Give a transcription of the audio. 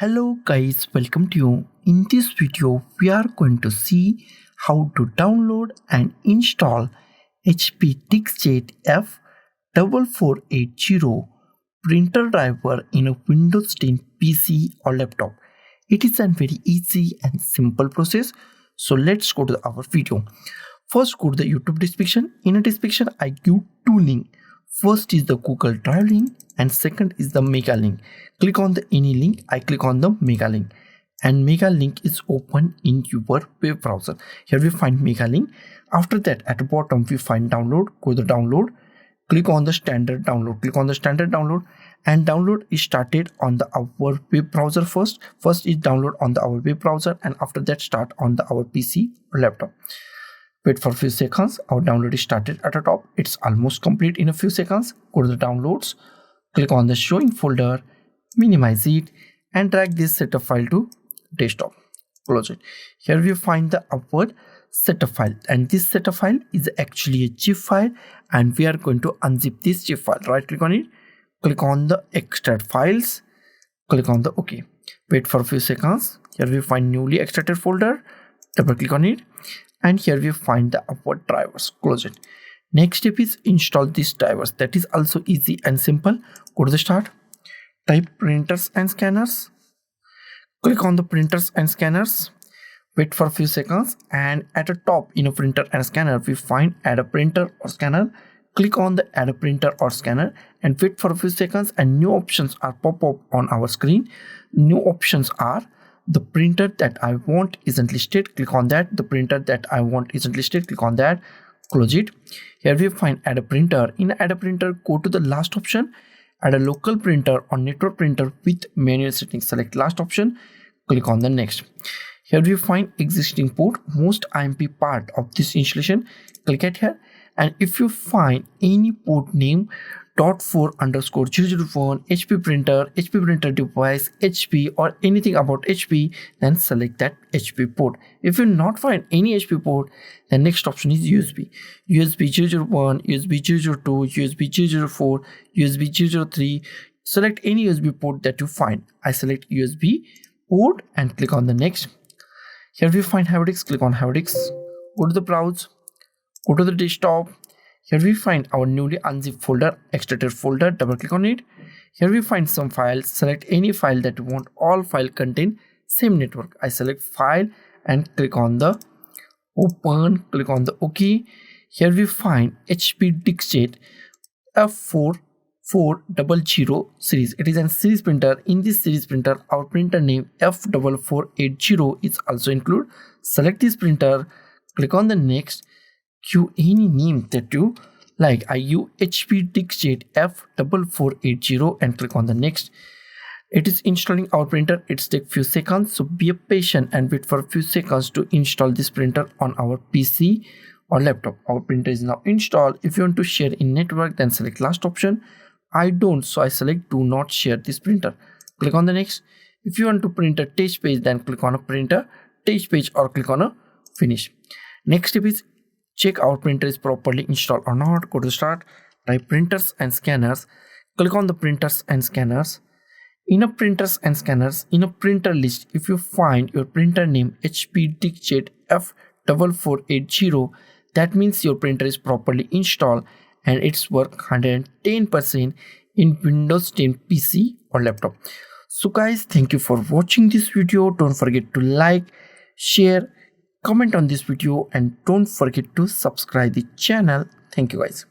Hello guys, welcome to you. In this video, we are going to see how to download and install HP DeskJet F4480 printer driver in a Windows 10 PC or laptop. It is a very easy and simple process. So let's go to our video. First, go to the YouTube description. In a description, I give two links. First is the Google Drive link and second is the Mega link. Click on the any link. I click on the Mega link and Mega link is open in your web browser. Here we find Mega link. After that, at the bottom we find download. Go to the download. Click on the standard download. Click on the standard download and download is started on our web browser first. First is download on our web browser and after that start on our PC or laptop. Wait for a few seconds. Our download is started at the top. It's almost complete in a few seconds. Go to the downloads. Click on the showing folder. Minimize it and drag this setup file to desktop. Close it. Here we find the upward setup file and this setup file is actually a zip file and we are going to unzip this zip file. Right click on it. Click on the extract files. Click on the OK. Wait for a few seconds. Here we find newly extracted folder. Double click on it. And here we find the upward drivers. Close it. Next step is install these drivers. That is also easy and simple. Go to the start. Type printers and scanners. Click on the printers and scanners. Wait for a few seconds and at the top in a printer and scanner we find add a printer or scanner. Click on the add a printer or scanner and wait for a few seconds and new options are pop up on our screen. New options are the printer that I want isn't listed. Click on that. The printer that I want isn't listed. Click on that. Close it. Here we find add a printer. In add a printer, go to the last option. Add a local printer or network printer with manual settings. Select last option. Click on the next. Here we find existing port. Most IMP part of this installation. Click at here. And if you find any port name .4_001 HP printer device HP or anything about HP, then select that HP port. If you not find any HP port, the next option is USB 001, USB 002, USB 004, USB 003. Select any USB port that you find. I select USB port and click on the next. Here we find Havedics. Click on Havedics. Go to the browse. Go to the desktop. Here we find our newly unzipped folder, extracted folder. Double click on it. Here we find some files. Select any file that you want. All file contain same network. I select file and click on the open. Click on the OK. Here we find HP DeskJet F4400 series. It is a series printer. In this series printer, our printer name F4480 is also included. Select this printer. Click on the next. Give any name that you like. I use HP DeskJet F4480 and click on the next. It is installing our printer. It takes few seconds, so be patient and wait for a few seconds to install this printer on our PC or laptop. Our printer is now installed. If you want to share in network, then select last option. I don't, so I select do not share this printer. Click on the next. If you want to print a test page, then click on a printer test page or click on a finish. Next step is check our printer is properly installed or not. Go to start. Type printers and scanners. Click on the printers and scanners. In a printers and scanners, in a printer list, if you find your printer name HP DeskJet F4480, that means your printer is properly installed and it's work 110% in Windows 10 PC or laptop. So guys, thank you for watching this video. Don't forget to like, share, comment on this video and don't forget to subscribe the channel. Thank you guys.